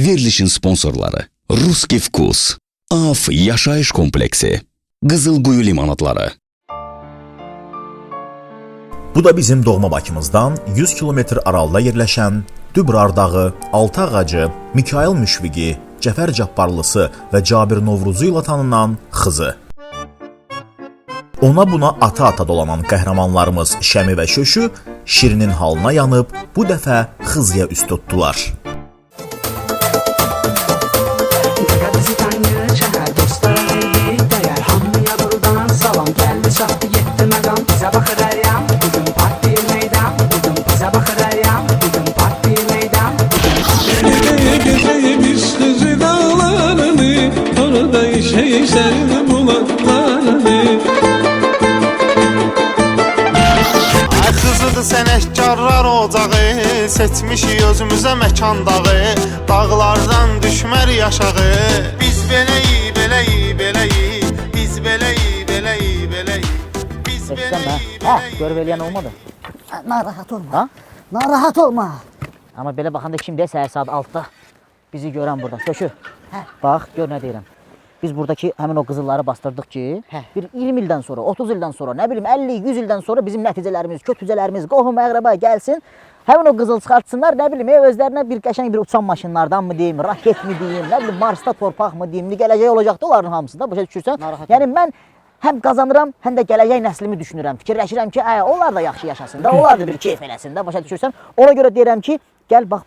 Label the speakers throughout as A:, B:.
A: Verilişin sponsorları Ruski Vkus, AF Yaşayış Kompleksi, Qızılquyu limanatları.
B: Bu da bizim doğma Bakımızdan 100 kilometr aralıda yerləşən Dübrar dağı, Altı ağacı, Mikail Müşfiqi, Cəfər Cabbarlısı və Cabir Novruzu ilə tanınan Xızı. Ona buna ata-ata dolanan qəhrəmanlarımız Şəmi və Şöşü Şirinin halına yanıb bu dəfə Xızıya üst tutdular.
C: Xızıdır sənətkarlar ocağı, seçmişik özümüzə məkan dağı, dağlardan düşmər yaşağı. Biz beləyik, beləyik, beləyik, biz beləyik, beləyik, beləyik, biz beləyik, beləyik.
D: Görüb eləyən olmadı.
E: Narahat olma.
D: Ha?
E: Narahat olma.
D: Amma belə baxanda kimdə səhər saat 6-da bizi görən burada. Köşü. Bax, gör nə deyirəm. Biz buradakı həmin o qızılları bastırdıq ki, bir 20 ildən sonra, 30 ildən sonra, nə bilim 50-100 ildən sonra bizim nəticələrimiz, kötücələrimiz, qohum əqrəba gəlsin, həmin o qızıl çıxartsınlar, nə bilim özlərinə bir qəşəng bir uçan maşınlardan mı deyim, raket mi deyim, nə bilim Marsda torpaq mı deyim, gələcək olacaqdı onların hamısı da, başa düşürsən. Yəni mən həm qazanıram, həm də gələcək nəslimi düşünürəm, fikirləşirəm ki, onlar da yaxşı yaşasın da, onlar da bir keyf eləsin də, başa düşürsən. Ona görə deyirəm ki, gəl bax,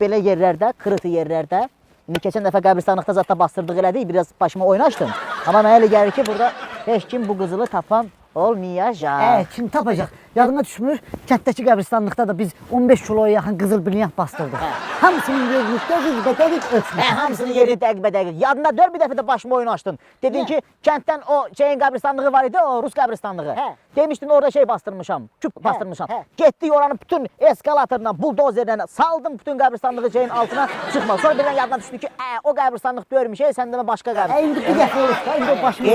D: belə yerlərdə, kırıtı yerlərdə, İndi keçən dəfə qəbristanlıqda zətdə bastırdıq elədik, biraz başıma oynaşdım. Amma mənə elə gəlir ki, burada heç kim bu qızılı tapan olmayacaq.
E: Kim tapacaq? Yadıma düşmür, kətdəki qəbristanlıqda da biz 15 kiloya yaxın qızıl brilyant bastırdıq. Hamısının yerini dəqiq ölçmüş.
D: Hamısının yerini dəqiq. Yadına dör bir dəfə də başıma oynaşdın. Dedin ki, kənddən o şeyin qəbristanlığı var idi, o Rus qəbristanlığı. Demişdin orada şey bastırmışam, küp bastırmışam. Getdik oranın bütün eskalatorla, buldozerlə saldım bütün qəbristanlığı şeyin altına çıxma. Sonra birdən yadına düşdü ki, o qəbristanlıq görmüş, sən demə başqa qəbristanlıq.
E: İndi bir dəfə olur, indi başımız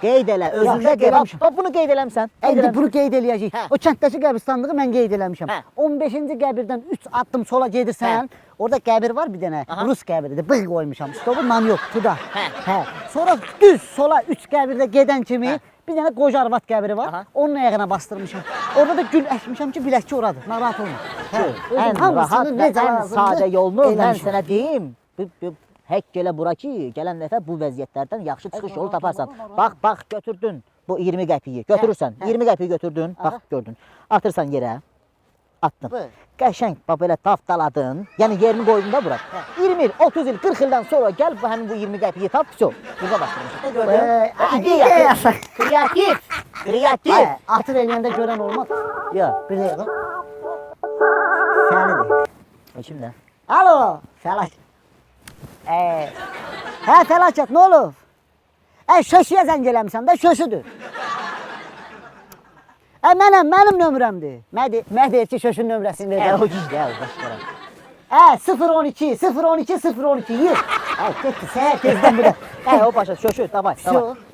D: Qeyd elə, özündə qeyd. Bunu qeyd eləmsən.
E: İndi bunu qeyd eləyəcək. O kənddəki qəbristanlığı mən qeyd eləmişəm. 15-ci qəbirdən 3 addım sola gedirsən, orada qəbir var bir dənə, Rus qəbiridir, bığ qoymuşam. Stopu nam yox, tuda. Sonra düz sola 3 qəbirdə gedən kimi bir dənə qoca arvad qəbiri var, onun ayağına bastırmışam. Orada da gül əkmişəm ki, biləkçi oradır, narahat olma.
D: Ən rahat və ən sadə yolunu mən sənə deyim. Həkk elə bura ki, gələn dəfə bu vəziyyətlərdən yaxşı çıxış yolu taparsan. Bax, götürdün bu 20 qəpiyi, götürürsən, 20 qəpiyi götürdün, bax, gördün. Atırsan yerə, attın. Qəşəng, bax, belə taftaladın, yəni yerini qoydun da bura. 20 il, 30 il, 40 ildən sonra gəl, həmin bu 20 qəpiyi tap, burada bastırmışsın.
E: İdeya.
D: Kreativ.
E: Atır eləyəndə görən olmaz.
D: Yox,
E: Bir dəqiqə.
D: sənidir. Kimdə?
E: Alo, fəlakət. Fəlakət, nə olub? Şöşüyə zəng eləmişsən də, şöşüdür. Mənim nömrəmdir. Mən deyir ki, şöşün nömrəsini verəcəm.
D: O gizdə, başqara.
E: 012, 012, 012, yığ. Getdi, səhər tezdən burada.
D: O başa, şöşü, davay.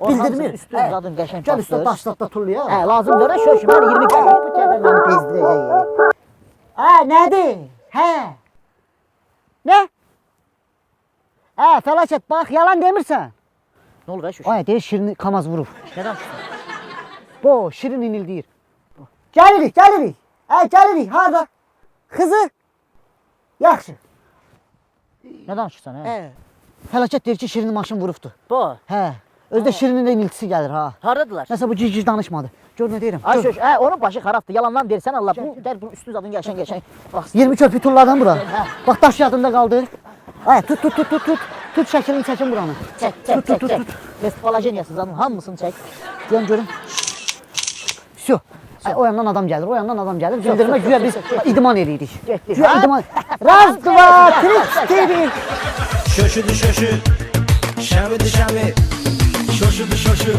E: Bildirmir.
D: Üstün zadın qəşəng
E: Gəl üstə
D: bastır.
E: daşlatda tulluyaq.
D: Lazımdır da şöşü, mən 20 qəpiyi bu kədə mən bezdirəcəyim.
E: Nədir? Nə? Fəlakət, bax, yalan demirsən.
D: Nə olur şöşü?
E: Deyir, Şirini Kamaz vurub.
D: Nədən çıxdın?
E: Bu, Şirin inildiyir. Gəlirik, harada? Kızı? Yaxşı.
D: Nədən çıxsan,
E: Fəlakət deyir ki, Şirini maşın vurubdur.
D: Bu?
E: Özdə Şirinin də iniltisi gəlir,
D: Haradadılar?
E: Nəsə bu cic danışmadı. Gör nə deyirəm.
D: Şöş, onun başı xarabdır, yalandan deyirsən Allah. Bu üstün zadın qəşəng.
E: 20 köpük tulladın bura. Bax, daş yadında qaldı. Tut şəklini çəkin buranı.
D: Çək. Vestfalajeniyası zadın hamısını çək.
E: Görüm. Şu. O yandan adam gəlir. Bildirmə güya biz idman eləyirik. Güya idman. Raz, dva, trik, TV.
F: Şöşüdü şöşü, şəmidir şəmi. Şöşüdü şöşü,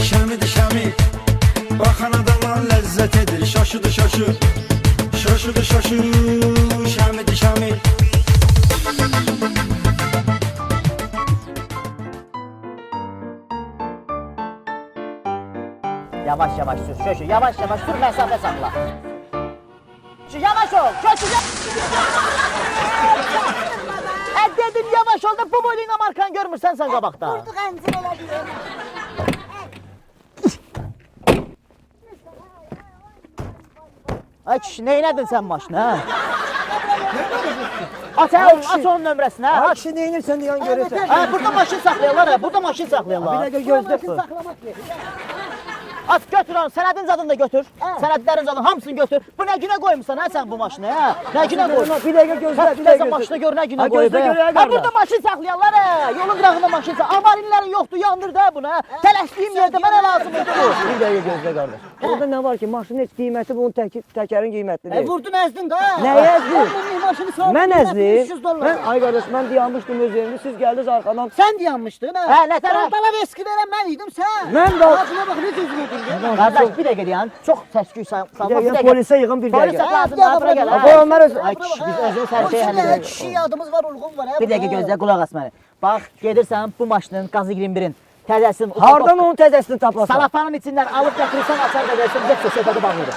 F: şəmidir şəmi. Baxan adamlar ləzzət edir. Şöşüdü şöşü, şəmidir şəmi.
D: Yavaş sür şöşü, yavaş sür, mesafe sakla. Şu yavaş ol, köşü. dedim yavaş ol da bu boyda ilə markanı görmürsən sən qabaqda.
E: Vurduq əncir elədik.
D: Ay kişi, neynədin sən maşını, hə? Aç onun nömrəsini, hə?
G: Kişi neyinirsən deyən görürsən.
D: Hə, burada maşın saxlayırlar, hə? Burada maşın saxlayırlar.
G: Bir dəqiqə gözlə.
E: Saxlamaq verir.
D: At götür onu, sənədin zadını da götür. Sənədlərin zadını hamısını götür. Bu nə günə qoymuşsan hə sən bu maşını, hə? Nə günə qoymuşsan?
G: Bir dəqiqə gözlə, bir dəqiqə
D: Sən maşını gör nə günə
G: Ha,
D: qoyub.
G: gözlə görək
D: Hə,
G: qardaş.
D: burada maşın saxlayırlar, hə? Yolun qırağında maşın saxlayırlar. Avarinlərin yoxdur, yandır da bunu, hə? Tələsdiyim yerdə mənə lazım idi bu.
G: Bir dəqiqə gözlə qardaş. Orada nə var ki, maşının heç qiyməti bunun təkərin qiyməti deyil.
E: Vurdun əzdin də.
G: Nəyə əzdin?
E: Bu maşını sağ.
G: Mən əzdim. Mən ay qardaş mən dayanmışdım öz yerimdə, siz gəldiniz arxadan.
E: Sən dayanmışdın, hə?
D: Hə, nə tərəf?
E: Dala veski verən mən idim, sən.
G: Mən də
E: Buna bax, necə üzülürdün.
D: Qardaş, bir dəqiqə dayan. Çox səs-küy salma.
G: bir dəqiqə polisə yığın bir
D: Polis
G: dəqiqə.
D: lazım, ha, bura gəl.
G: Qoy onlar öz
D: Ay kişi, biz özümüz hər şeyi həll
E: Kişi
D: edirik.
E: kişi adımız var, ulğun var.
D: Bir dəqiqə gözlə, qulaq as məni. Bax, gedirsən bu maşının qazı 21-in təzəsini
G: hardan onun təzəsini tapasan?
D: salafanın içindən alıb gətirirsən, açar da versən, bizə söhbəti bağlayırıq.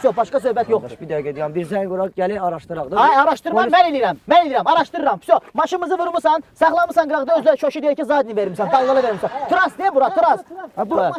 D: Çox, başqa söhbət yoxdur.
G: Bir dəqiqə deyəm, bir zəng quraq, gəlin araşdıraq da.
D: Ay, araşdırma mən eləyirəm, araşdırıram. Vso, maşımızı vurmusan, saxlamısan qıraqda, özlə şoşu deyir ki, zadini vermirsən, dallala vermirsən. Tras deyə bura, tras.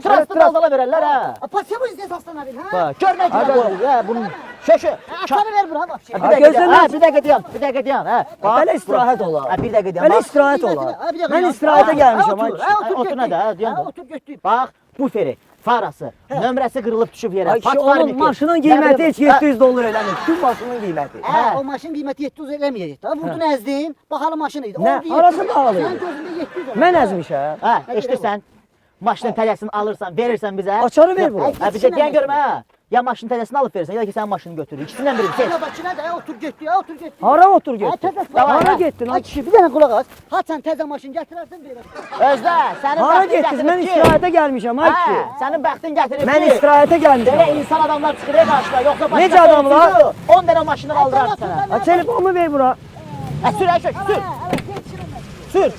D: Trasda dallala verərlər, hə.
E: Pasiya bu izləyət aslanarın, hə?
D: Bax, gör nə günə qoyulur, hə, bunun şoşu.
E: Atanı ver bura, bax.
D: Bir dəqiqə dayan, hə.
G: Belə istirahət olar.
D: Hə, bir dəqiqə dayan.
G: Belə istirahət olar. Mən istirahətə gəlmişəm ay kişi.
D: Otur nə də, dayan.
E: Otur götür.
D: Bax, buferi, farası, nömrəsi qırılıb düşüb yerə.
G: Ay kişi, onun maşının qiyməti heç 700 dollar eləmir. Tüm maşının qiyməti.
E: Hə, o maşın qiyməti 700 eləməyəcək. Da vurdun əzdin, bax hala maşın idi.
G: Nə? Harası bağlı?
E: Sən gözündə 700 olur.
G: Mən əzmişəm.
D: Hə, eşidirsən? Maşının tələsini alırsan, verirsən bizə.
G: Açarı ver bura.
D: Hə, bizə deyən görmə, hə. Ya maşının tələsini alıb verirsən, ya da ki sənin maşını götürür. İkisindən biri seç.
E: Bakına da otur getdi, otur getdi.
G: Hara otur
E: Hə,
G: getdin?
E: təzə
G: Hara getdin?
E: Ay kişi, bir dənə qulaq as. Ha sən təzə maşın gətirərsən verərsən.
D: Özlə, sənin
G: Hara
D: bəxtin
G: getdiniz? Mən
D: gətirib ki.
G: istirahətə gəlmişəm ay
D: Hə,
G: kişi.
D: sənin bəxtin gətirib
G: Mən
D: ki.
G: istirahətə
D: Belə
G: gəlmişəm.
D: insan adamlar çıxır qarşıda, yoxsa başqa
G: Necə adamlar?
D: 10 dənə maşını qaldırar sənə.
G: Ha, telefonumu ver bura.
D: Sür, sür. Sür.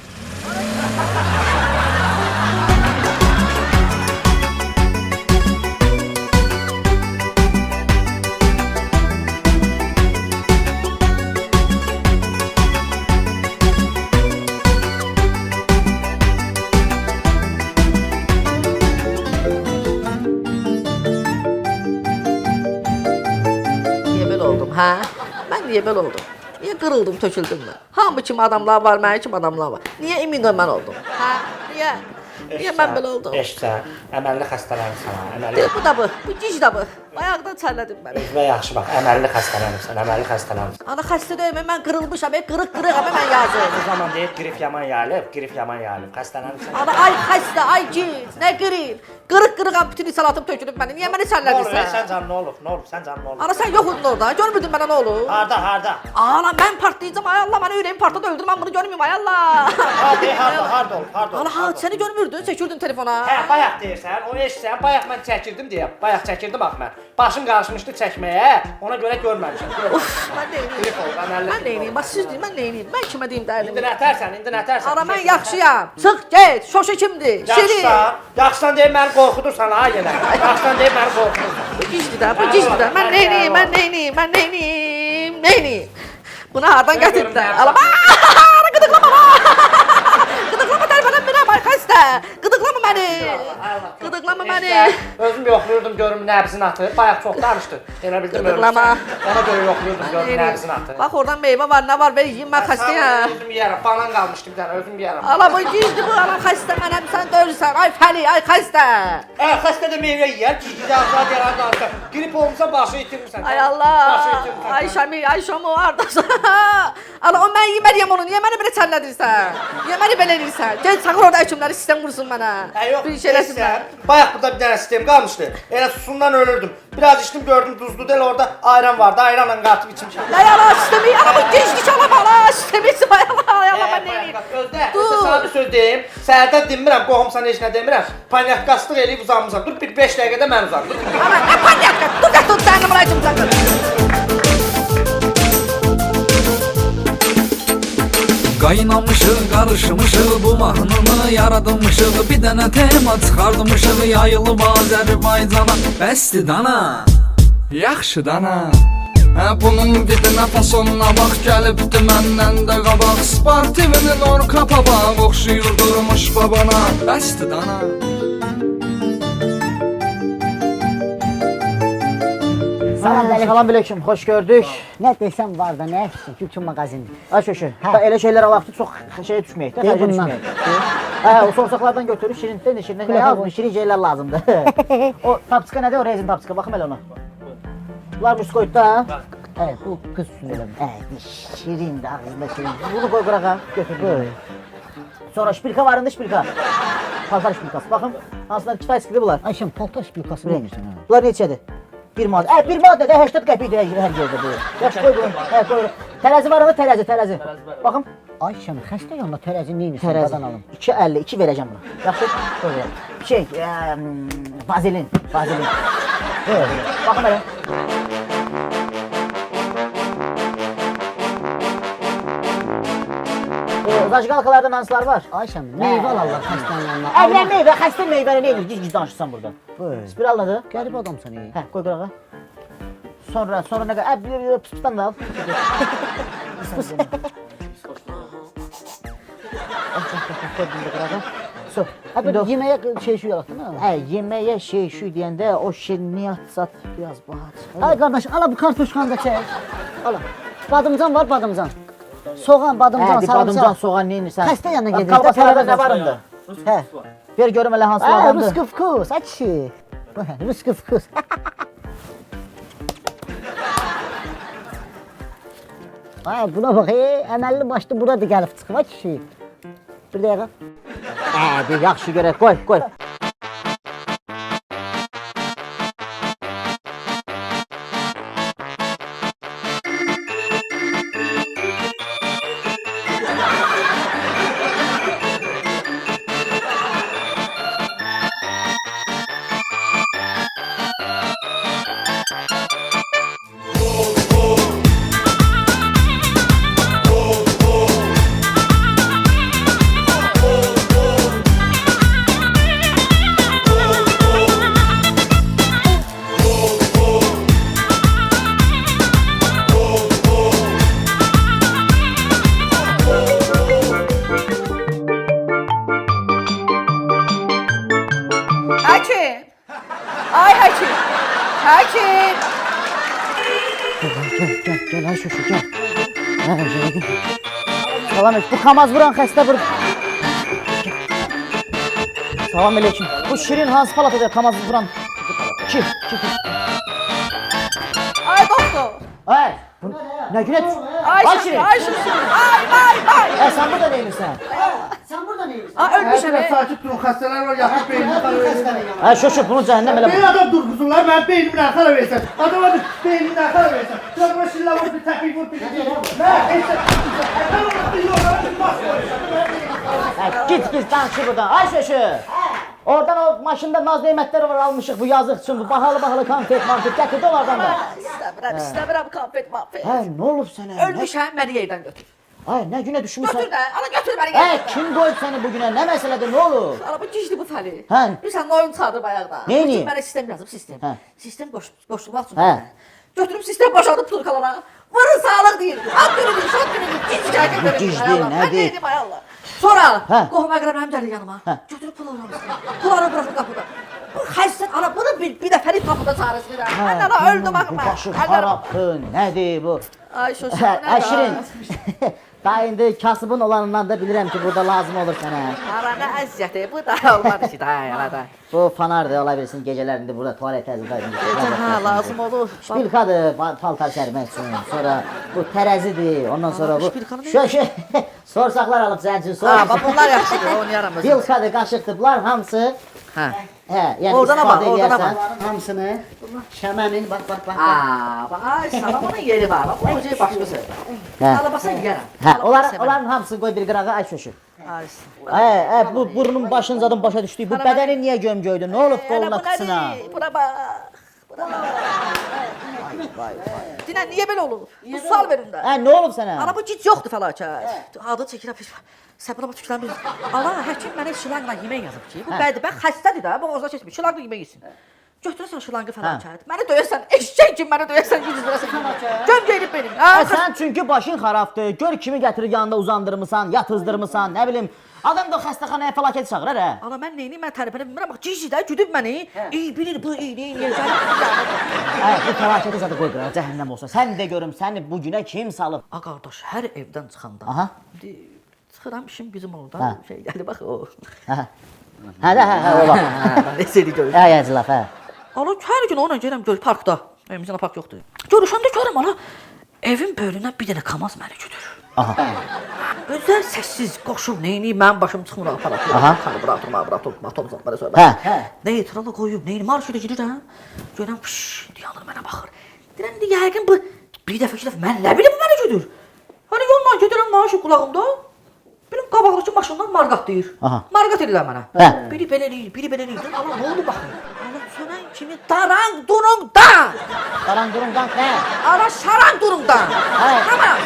H: Niye böyle oldum ha? Ben niye böyle oldum? Niye kırıldım, töküldüm ben? Hamı kim adamlar var, benim kim adamlar var? Niye emin ben oldum? Ha? Niye? Niye ben böyle oldum?
I: Eşitsən, əməlli xəstələnirsən ha, əməlli.
H: De, bu da bu, bu cic da bu. Ayaqdan çərlədim beni.
I: Özünə yaxşı bax, əməlli xəstələnirsən, əməlli xəstələnirsən.
H: Ana xəstə deyilmə, mən qırılmışam, qırıq ama mən yazıyorum.
I: Bu zaman deyir, qrip yaman yayılıb, qrip yaman yayılıb, xəstələnirsən.
H: Ana ay xəstə, ay cic, nə qırıq? Qırıq bütün salatım tökülüb məni. Niye beni
I: Nə olur,
H: çərlədirsən?
I: sən canın nə olub, sən canın nə olub?
H: Ana sen yoxudun orada, görmürdün bana ne olur?
I: Harda?
H: Ana ben partlayacağım, ay Allah, bana yüreğim partladı, öldürüm, ben bunu görmüyorum, ay Allah.
I: Harda olub?
H: Ana ha, seni görmürdün, çekildin telefona.
I: Hə, bayaq deyirsən, onu eşitsən, bayaq mən çəkirdim deyə, bayaq çəkirdim bax mən. Başım qarışmışdı çəkməyə, ona görə görməmişəm.
H: Ben neyini?
I: Qrip olub, əməlli.
H: Ben neyini? Bak siz deyin, ben neyini? Ben kime diyeyim derdim?
I: İndi nətərsən?
H: Ana ben yaxşıyam. Çıx get, şoşa kimdir? Şirin.
I: Yaxşısan deyib məni qorxudursan ha yenə. Yaxşısan deyib məni qorxudursan.
H: Bu gizlidir. Ben neyini? Bunu hardan gətirdilər? Ala, gıdıklama telefonum bana bak xəstə. Gıdıklama beni.
I: Özüm yoxluyordum görüm nəbzini atır. Bayaq çox danışdı. Elə bildim
H: Gıdıklama.
I: Ona görə yoxluyordum görüm nəbzini atır.
H: Bak oradan meyve var, ne var? Ver yiyeyim, ben xəstəyəm.
I: Özüm yeyərəm. Banan qalmışdı bir dənə, özüm yeyərəm.
H: Ala, bu gizli bu. Ala, xəstə mənəm, sən döyürsən. Ay Fəli, ay xəstə.
I: Xəstə də meyvə yeyər, cicicə ağzına deyərəm danışır. Grip olmuşsa başı itirmirsən.
H: Ay Allah. Ay Şami, ay Şamu hardasın? Ala, o mən yeməliyəm onu. Niyə məni belə çəllədirsən? Niyə məni belə edirsən? Gel çağır orada həkimləri sistem qursun mənə.
I: Yox,
H: Bir şey eləsinlər.
I: Bayaq burada bir dənə sistem qalmışdı. Elə susundan ölürdüm. Biraz içdim gördüm duzlu del orada ayran vardı. Ayranla qatıb içmişəm.
H: Ay Allah, sistemi, ala bu gençlik alama, ala sistemi, ay Allah, mən neyim?
I: Özdə sana bir söz deyim. Səhərdən dinmirəm, qohumsan heç nə demirəm. Panyaqqaslıq eləyib uzanmışam. Dur bir 5 dəqiqədə mən uzandım.
H: Ana, nə panyakka? Dur, sən numaraycım uzaqdır.
F: Qaynamışıq, qarışmışıq, bu mahnını yaradılmışıq. Bir dənə tema çıxardmışıq, yayılıb Azərbaycana. Bəsdir dana, yaxşı dana. Bunun vidinə fasonuna bax, gəlibdi məndən də qabaq. Sportivinin orka papaq, oxşuyur durmuş babana. Bəsdir dana.
D: Salam aleyküm, hoş gördük.
E: Ne desem var da ne? Kültür magazindir.
D: Ay şöşü,
E: Ha.
D: elə şeylər alaq ki, çox şeye düşməyək də,
E: Deyir
D: xərcə
E: bundan.
D: düşməyək. O sorsaqlardan götürür, şirin ne yazmış, şirin şeylər lazımdır. O tapçıqa nədir, o rezin tapçıqa, baxım elə ona. Bunlar muskoydu da.
E: Evet bu kız sürüyorum.
D: Evet, şirin de ağzında şirin. Bunu koy bırakalım, götür. Sonra şpilka var indi, şpilka. Paltar şpilkası, baxın. Hansılar kifayət sıkıdı bunlar.
E: Ayşem paltar şpilkası ne misin ha?
D: Bunlar neçədir? Bir madde. Bir madde de 80 qəpikdir hər yerdə bu. Yaxşı koy bunu. Hə, koy. Tərəzi var mı? Tərəzi. Baxın.
E: Ayşem xəstə yanına tərəzi neymiş?
D: Tərəzi.
E: Badan alım.
D: 2.50, 2 verəcəm buna. Yaxşı? Koy bura. Şey, vazelin. Baxın belə. Zajqalkalardan hansılar var?
E: Ayşem meyve alarlar xəstənin yanına.
D: Əvlən meyvə, xəstə meyvəni nə edir? Giz danışırsan burada.
E: Buyur.
D: Spiral nədir?
E: Qəribə adamsan iyi.
D: Hə, qoy qırağa. Sonra nə qədər? Pısdan da al. Pıs. Koy bunu da qırağa. So,
E: Hə yeməyə şey şu yalaxdın ha?
D: hə, yeməyə şey şu deyəndə o şirniyyat zat biraz bahat.
E: Ay qardaş, ala bu kartuşkanı da çək. Ala. Badımcan var, badımcan. Soğan, badımcan,
D: Hə, badımcan,
E: sarımsaq.
D: soğan nə edirsən?
E: Xəstə yanına gedir.
D: Kalbasalarda nə varındı?
E: Hə.
D: Ver görüm elə hansı
E: Ay,
D: adamdır.
E: rus kıfkus, ay kişi. Bu hə, rus kıfkus. Ay, buna bax, əməlli başlı burada gəlib çıxıb, ay kişi. Bir dəqiqə.
D: Bir yaxşı görək, qoy.
H: Həkim! Ay həkim! Həkim!
D: Gel ay şuşu gel. Salam aleyküm. Bu kamaz vuran xəstə burada. Salam aleyküm. Bu şirin hansı palatadır kamaz vuran? Kim?
H: Ay doktor!
D: Ay. Ne güne?
H: Ay
D: şirin.
H: ay şişin! Ay!
D: Sen burada neymişsən?
E: Sən burada neyirsən?
H: Ay ölmüşəm.
I: Sakit durun, xəstələr var, yatıb beynini xarab edirlər.
D: Ay şuşu bunu cəhənnəm elə.
I: Bir adam durğuzurlar, mənim beynimlə xarab edirsən. Adama bir beynimlə xarab edirsən. Sonra şillə vur, bir təpik vur, bir
D: Git danışır buradan. Ay şuşu. Oradan o maşında naz neymətləri var almışıq bu yazıq üçün. Bu bahalı konfet manfet gətirdi onlardan da.
H: İstəmirəm konfet mahfet.
D: Hə, nə olub sənə?
H: Ölmüşəm, məni yerdən götür.
D: Ay, nə günə düşmüsən?
H: Götür də, ana götür məni
D: Hə,
H: yerdən.
D: kim qoyub səni bu günə? Nə məsələdir, nə olub?
H: Ana bu gicdi bu fəli.
D: Hə.
H: Bilirsən, oyun çağırdı bayaqda.
D: Neyini?
H: Mənə sistem yazıb, sistem.
D: Hə.
H: Sistem qoşulmaq üçün.
D: Hə.
H: Götürüb sistem boşaldıb turkalara. Vurun sağlıq deyil. Ad günüdür, şad günüdür. Gizli gəlgin
D: Bu gicdi, nədir?
H: Mən neydim ay Allah. Sonra
D: Hə.
H: qohum əqrəblərim gəldi yanıma.
D: Hə.
H: Götürüb pulu vurmuşlar. Pulları bırakıb qapıda. Bu xəstət ana bunu bir dəfəlik qapıda çağırırsın. Mən ana öldüm
D: Bu
H: axı.
D: başı xarabdır, nədir bu?
H: Ay şu
D: Ay şirin. Daha indi kasıbın olanından da bilirəm ki, burada lazım olur sənə.
H: Ara nə əziyyəti, bu da olmadı ki, daha yana da.
D: Bu fanardır, ola bilsin gecələrində burada tualet təzyiqdir.
H: Hə, lazım olur.
D: Şpilkadır, paltar sərmək üçün. Sonra bu tərəzidir, ondan sonra bu...
H: şpilkanı deyil.
D: Sorsaqlar alıb sənin üçün,
H: Ha,
D: sor.
H: bax bunlar yaxşıdır, oynayaram özüm.
D: Bilkadır, qaşıqdır, bunlar hamısı...
H: Hə.
D: Hə, yəni
H: Oradan bax,
D: istifadə
H: oradan
D: edərsən.
H: bax.
E: Hamısını şəmənin bax.
H: Aa, bax, salamanın yeri var. Bax, bu şey başqası.
D: Hə.
H: Alabasa yeyərəm.
D: Hə, onların hamısını qoy bir qırağa, ay şoşu. Bu burnun başın zaten başa düşdü. Bu bədəni niyə gömgöydü? Nə olub qoluna, qıçına?
H: Buna bax. Buna bax. Dinə, niyə belə olub? Bu sual verin də.
D: Hə, nə olub sənə?
H: Ana bu gic yoxdur fəlakət. Adı çəkirəm pis. Səbuna tükdən bir. Ana, həkim mənə şılangla yemək yazıb ki, bu bədbəxt xəstədir də, bu ağzına keçmir. Şılangla yemək yesin. Götürürsən şılangı fəlakət. Məni döyəsən, eşşək kimi məni döyəsən, 100 lirası.
D: Sən çünki başın xarabdır. Gör kimi gətirir yanında uzandırmısan, yatızdırmısan, nə bilim. Adam da xəstəxanaya fəlakət çağırır hə.
H: Ana mən neyini mən tərəfənə bilmirəm. Bax cicidə güdüb məni. İyi bilir bu iyi.
D: Hə, bu fəlakəti zadı qoy qıra, cəhənnəm olsa. Sən də görüm səni bu günə kim salıb?
H: A qardaş, hər evdən çıxanda.
D: Aha.
H: Çıxıram işim gücüm orada.
D: Hə.
H: Şey gəlir bax o.
D: Hə. Hə, ola.
H: Ne seni görür.
D: Hə, yəclaf, hə.
H: Ana hər gün ona gəlirəm gör parkda. Evimizdə park yoxdur. Görüşəndə görürəm ana. Evin böyrünə bir dənə kamaz məni güdür.
D: Aha.
H: Özəl səssiz qoşul neyini mənim başım çıxmır aparatı.
D: Aha.
H: Motor belə söhbət.
D: Hə.
H: Ne etrafına qoyub, neyini marş ilə girirəm. Görürəm fış dayanır mənə baxır. Deyirəm indi yəqin bu bir dəfə iki dəfə mən nə bilim bu məni güdür. Hani yolla gedirəm maaşı qulağımda. Benim qabaqdakı maşından marqat deyir.
D: Aha.
H: Marqat edirlər mənə.
D: Hə.
H: Biri belə eləyir, biri belə eləyir. Ana nə oldu baxın. Ana sönən kimi darang durungdan.
D: Qaran durumdan nə?
H: Ana şarang durungdan. Tamam.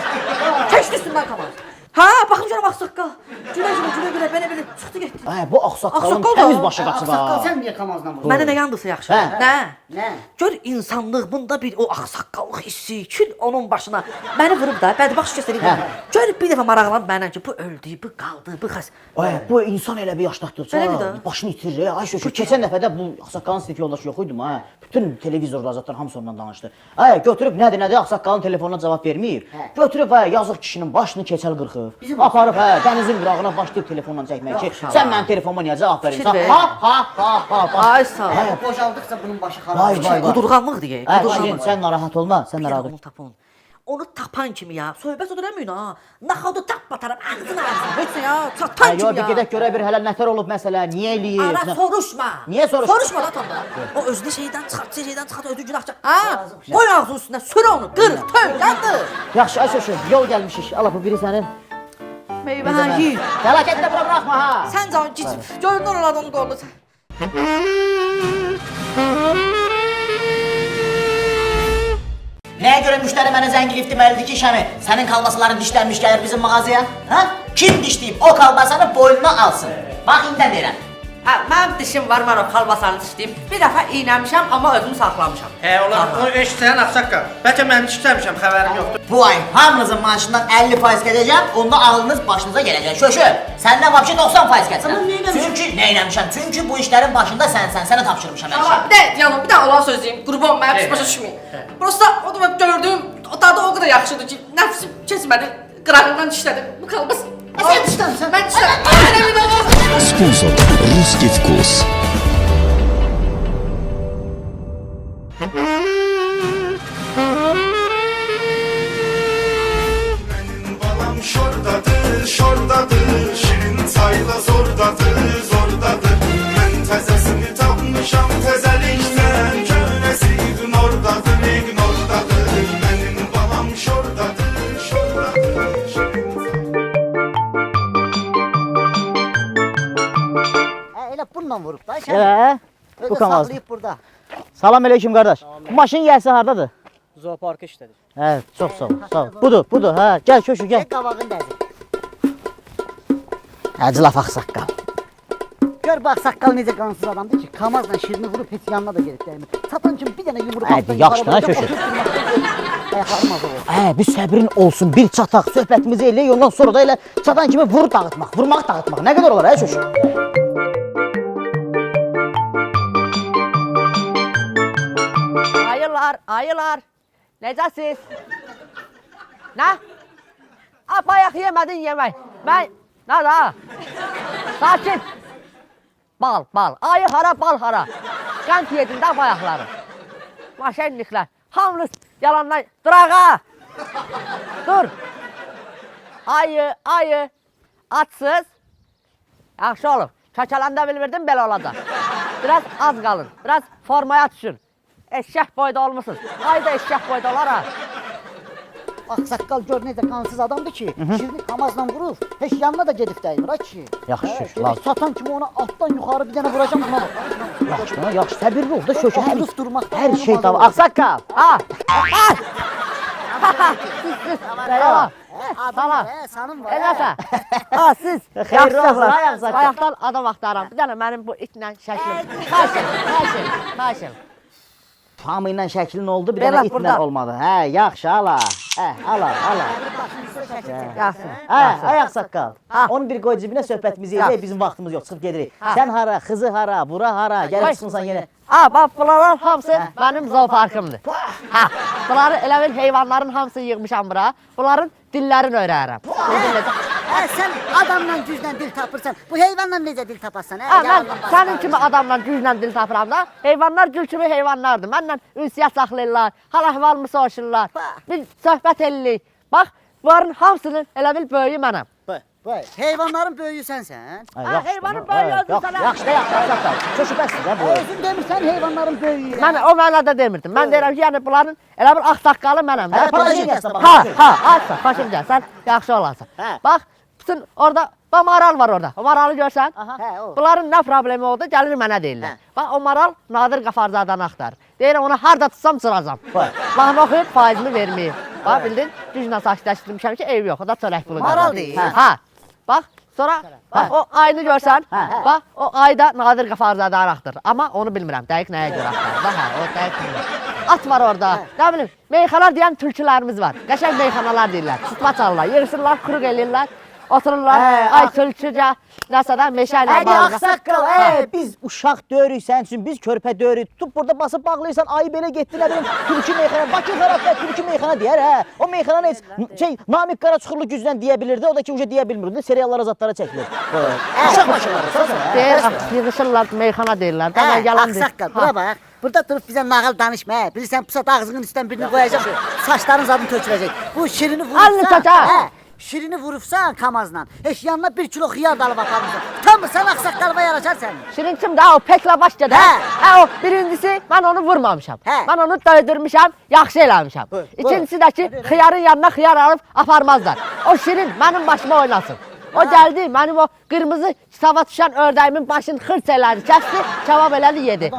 H: Keçdi üstündən kamaz. Ha, baxım görəm ağsaqqal. Gülə belə çıxdı getdi.
D: Hə, bu ağsaqqalın
H: Ağsaqqal da.
D: təmiz başı qaçıb ha.
E: Ağsaqqal sən niyə kamazla vurursun?
H: Mənə nə yandısa yaxşı.
D: Hə.
H: Nə? Gör insanlıq bunda bir o ağsaqqallıq hissi kül onun başına. Məni vurub da bədbaxt göstərib. Gör bir dəfə maraqlanıb məndən ki, bu öldü, bu qaldı, bu xəs.
D: Ay, bu insan elə bir yaşdatdıqca
H: Elədir də.
D: başını itirir. Ay şükür. Keçən dəfə də bu ağsaqqalın sinif yoldaşı yox idi ha. Bütün televizorda azadlar hamısı ondan danışdı. Ay, götürüb nədir ağsaqqalın telefonuna cavab vermir. Götürüb yazıq kişinin başını keçəl qırxıb. Aparıb dənizin qırağına başlayıb telefonla çəkmək ki, sən mənim telefonuma niyə cavab verirsən? Ha.
H: Ay sağ ol.
E: Boşaldıqca bunun başı xarab.
D: Vay vay.
H: Qudurğanlıq deyə.
D: Ay, sən narahat olma, sən
H: Bir
D: narahat
H: onu tapın. Onu tapan kimi ya. Söhbət o dönəməyin ha. Naxodu tap batarım ağzına ağzına. Heç ya, çatan
D: Yo,
H: kimi
D: bir
H: ya.
D: gedək görək bir hələ nətər olub məsələ, niyə eləyir?
H: Ana soruşma.
D: Niyə soruşma?
H: Soruşma da tanda. O özünü şeydən çıxart, ödü günahçı. Ha? Qoy ağzının üstünə, sür onu, qır, töy, yandır.
D: Yaxşı, ay şöşü, yol gəlmişik. Ala bu biri sənin.
H: Meyvə ha, yiyir.
D: Fəlakətlə bura buraxma ha.
H: Sən can git. Görünür oradan onu qoldu.
D: Nəyə görə müştəri mənə zəng edib deməlidir ki, Şəmi, sənin kalbasaların dişlənmiş gəlir bizim mağazaya? Ha? Kim dişləyib o kalbasanı boynuna alsın? Bax, indi deyirəm.
H: Hə, mənim dişim var, mən o kalbasanı dişləyib. Bir dəfə iynəmişəm, amma özümü saxlamışam.
I: Olar, onu eşitsən ağsaqqal. Bəlkə mən dişləmişəm, xəbərim yoxdur.
D: Bu ay hamınızın maaşından 50% gedəcəm, onda ağlınız başınıza gələcək. Şöşü, səndən vapşi 90% keçsin. Çünki neyləmişəm? Çünki bu işlərin başında sənsən, sənə tapşırmışam hər şey.
H: Bir də olan söz deyim, qurban mənim pis başa düşməyin. Prosta o da gördüyüm dadı o qədər yaxşıdır ki, nəfsim keçmədi, qırağından dişlədim. Bu kalbas.
E: Sən dişləmsən.
H: Mən dişlədim.
A: Sponsor Ruski Vkus.
C: Benim balam şordadır, şirin çayla zordadır. Mən təzəsini tapmışam, təzəlikdən köhnəsi ignordadır. Benim balam şordadır, şirin
E: Elə bununla vurub da.
D: Elə, bu
E: Öyle
D: kamaz.
E: saxlayıb burada.
D: Salam əleykum qardaş. Bu maşın gəlsə hardadır?
G: Zooparkı işlədir.
D: Hə, çox sağ ol, sağ ol. Budur, hə. Gəl köşü, gəl.
E: Qabağın dəzi.
D: Həclaf ağsaqqal.
E: Gör bax saqqal necə qansız adamdır ki, kamazla şirini vurub heç yanına da gedib dəymir. Satan kimi bir dənə yumruq
D: Hadi, yaxşı da, köşü.
E: Ayaqlarım azı olur.
D: Bir səbrin olsun, bir çataq, söhbətimizi eləyək, ondan sonra da elə çatan kimi vur dağıtmaq, vurmaq dağıtmaq. Nə qədər olar, hə köşü?
G: Ayılar. Necəsiz? Nə? Bayaq yemədin yemək. Nə da? Sakin. Bal. Ayı hara, bal hara. Qənd yedin də bayaqları. Maşenliklər. Hamınız yalandan. Dur ağa. Dur. Ayı. Açsız. Yaxşı olub. Kökələndə bilmirdim belə olacaq. Biraz az qalın. Biraz formaya düşün. Eşək boyda olmuşsunuz. Ayda eşək boyda olar ha.
E: Ağsaqqal gör necə qansız adamdır ki, şirini kamazla vurub, heç yanına da gedib dəymir ha kişi.
D: Yaxşı,
E: Lazım. Satan kimi ona altdan yuxarı bir dənə vuracam buna bax.
D: Yaxşı, səbirli ol da köşü.
E: Rus durmaqda.
D: Hər şey tamam. Ağsaqqal.
G: Ha.
E: Tamam.
G: Tamam.
E: Sanım var.
G: Eləsə. Ha siz.
D: Xeyirli olsun, ay ağsaqqal.
G: Bayaqdan adam axtarıram. Bir dənə mənim bu itlə şəklim. Xahiş edirəm.
D: Hamı ilə şəklin oldu, bir
G: Belə
D: dənə itlə
G: burada.
D: olmadı. Hə, yaxşı, ala. Hə, ala.
G: Yaxşı.
D: Hə, ayaq saqqal.
G: Ha.
D: Onu bir qoy cibinə, söhbətimizi
G: Yaxşı.
D: edək, bizim vaxtımız yox, çıxıb gedirik. Sən hara, qızı hara, bura hara, gəlib çıxmısan yenə.
G: Ha, bax bunlar hamısı mənim zooparkımdır. Ha, bunları elə bil heyvanların hamısını yığmışam bura. Bunların dillərini öyrənirəm.
E: Sən adamla güclə dil tapırsan, bu heyvanla necə dil taparsan?
G: Ha, mən sənin kimi adamla güclə dil tapıram da. Heyvanlar gül kimi heyvanlardır. Mənlə ünsiyyət saxlayırlar, hal-əhvalımı soruşurlar. Biz söhbət edirik. Bax, bunların hamısının elə bil böyüyü mənəm.
E: Heyvanların böyüyü sənsən.
G: Ha, heyvanın böyüyü öldür sənə.
D: Yaxşı da yaxşı saqqal. Çöşübəsin də bu.
E: Özün demirsən heyvanların böyüyü.
G: Mən o mənada demirdim. Mən deyirəm ki, yəni bunların elə bir ağ saqqalı mənəm.
D: Hə, paşinyasan bax.
G: Alsa, başım gəl, sən yaxşı olarsan. Bax, bütün orada, bax maral var orada. O maralı görsən?
E: Hə, o.
G: Bunların nə problemi oldu, gəlir mənə deyirlər. Bax, o maral Nadir Qafarzadanı axtarır. Deyirəm, onu harda tutsam sıracam. Mahnı oxuyub, faizimi verməyim. Bax, bildin, güclə sakitləşdirmişəm ki, ev yox, o da çörək pulu.
E: Maral deyil.
G: Hə. Bax, sonra bax, o ayını görsən, bax, o ayda Nadir Qafarzadanı axtarır. Amma onu bilmirəm, dəqiq nəyə görə axtarır. Bax, hə, o dəqiq bilmirəm. At var orada, nə bilim, meyxanar deyən tülkülərimiz var. Qəşəng meyxanalar deyirlər, tutma çalırlar, yığışırlar, quruq eləyirlər. Otururlar, ay tülkücə, nəsə də meşə ilə
D: Hadi ağsaqqal, biz uşaq döyürük sənin üçün, biz körpə döyürük. Tutub burada basıb bağlayırsan, ayı belə getdi, nə bilim, tülkü meyxana, Bakı xarabda tülkü meyxana deyər, hə. O meyxana heç Namik Qaraçuxurlu güclə deyə bilirdi, o da ki, uca deyə bilmirdi, seriallara, zatlara çəkilir. Uşaq başıları, sən
G: deyir, yığışırlar, meyxana deyirlər. Mən yalan deyir.
E: Ağsaqqal, bura bax. Burada durub bizə nağıl danışma, hə. Bilirsən, pusat ağzının üstdən birini qoyacaq, saçların zadını töküləcək. Bu şirini
G: Alnı
E: vurursan,
G: tut, ha.
E: hə. Şirini vurubsan kamazla, heç yanına 1 kilo xiyar dalıb aparmışsan. Utanmırsan ağsaqqalıma yaraşar sən.
G: Şirin kimdə? O pekla başladı. Hə, o birincisi mən onu vurmamışam.
E: Hə.
G: Mən onu döydürmüşəm, yaxşı eləmişəm. İkincisi də ki, xiyarın yanına xiyar alıb aparmazlar. O Şirin mənim başıma oynasın. O gəldi, mənim o qırmızı kitaba düşən ördəyimin başını xırç elədi, kəsdi, kebab elədi, yedi.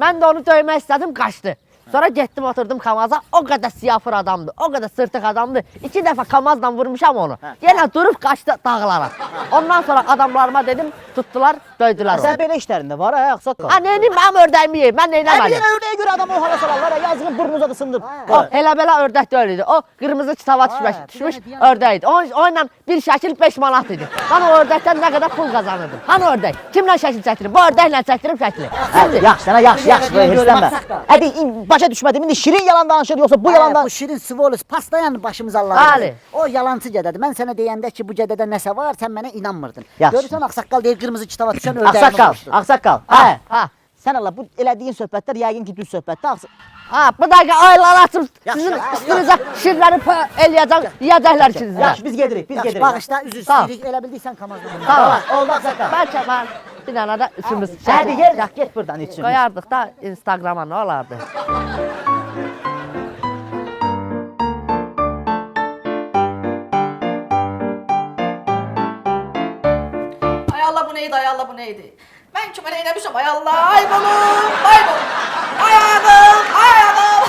G: Mən də onu döymək istədim, qaçdı. Sonra getdim oturdum Kamaza, o qədər siyafır adamdı, o qədər sırtıq adamdı. 2 dəfə Kamazla vurmuşam onu. Yenə durub qaçdı dağlara. Ondan sonra adamlarıma dedim, tutdular, döydülər
D: Sən
G: onu.
D: belə işlərində var, hə, ağsaqqal.
G: Ha, neyini mənim ördəyimi yeyim, mən
D: Bir
G: neynəməliyim?
D: dənə ördəyə görə adamı o hala salarlar, hə, yazığın burnunuza sındır.
G: O elə belə ördək deyil idi. O qırmızı kitaba düşmüş ördək idi. O ilə bir şəkil 5 manat idi. Mən o ördəkdən nə qədər pul qazanırdım. Hanı ördək? Kimlə şəkil çəkdirim? Bu ördəklə çəkdirim şəkli.
D: Hə, yaxşı, sənə yaxşı, hirslənmə. Hadi, başa düşmədim, indi Şirin yalan danışır, yoxsa bu yalandan...
E: Bu şirin Svolis pastayan başımıza Allah'ım.
G: Bəli.
E: O yalancı gədədir. Mən sənə deyəndə ki, bu gədədə nəsə var, sən mənə inanmırdın.
D: Yaxşı.
E: Görürsən ağsaqqal deyir, qırmızı kitaba düşən ördəyimi
D: Ağsaqqal,
E: vurmuşdu.
D: ağsaqqal.
G: Ha,
D: Hə,
G: ha.
D: sən Allah, bu elədiyin söhbətlər yəqin ki, düz söhbətdir.
G: Ha, bu dəqiqə aylar açıb sizin üstünüzə şirləri eləyəcəm, yiyəcəklər içinizdə.
D: Yaxşı, biz gedirik, biz
E: Yaxşı,
D: gedirik.
E: bağışla, üzr
G: Sağ ol.
E: istəyirik. Elə bildiysən kamazda bunu.
G: Tamam.
D: Oldu ağsaqqal.
G: Bəlkə mən bir dənə də üçümüz
D: Hadi gel, get buradan üçün.
G: qoyardıq da Instagrama nə olardı?
H: Ay Allah bu neydi, ay Allah bu neydi? Ben kime neylemişim, ay Allah, ay balım, ay balım. Ayağım, ayağım.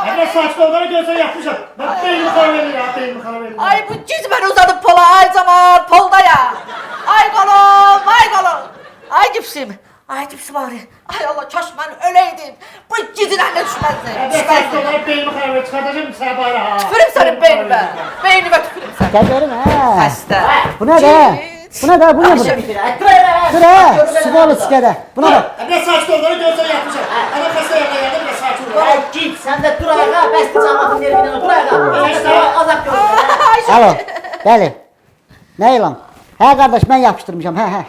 I: Əgər saçda onları görsən yapmışam. Bak beynimi xarabeliyim ya, beynimi xarabeliyim.
H: Ay bu cizmeni uzadım pola, ay zaman, polda ya. Ay balım, ay balım. Ay cipsim. Ay cipsim ağrıyor. Ay Allah kaş ben öleydim. Bu cizilerle düşmezdi.
I: Əgər saçda onları beynimi xarabeliyim, çıxardacağım sənə bayrağı.
H: Tükürüm senin beynime. Beynime tükürüm sen.
E: Gəberim, hə.
H: Hasta.
E: Bu nə də? Bu nə də? Bu nə bu? Dur, hə. Svolis gədə. Buna bax.
I: Əgər saçda onları görsən yapmışam. Adam xəstə yerdə bir saçı olur.
D: Ay git, sən də dur ayağa, bəsdir cəmatın yerindən, dur ayağa. Azab görürsən.
E: Alo, bəli. Nə ilan? Hə qardaş, mən yapışdırmışam, hə.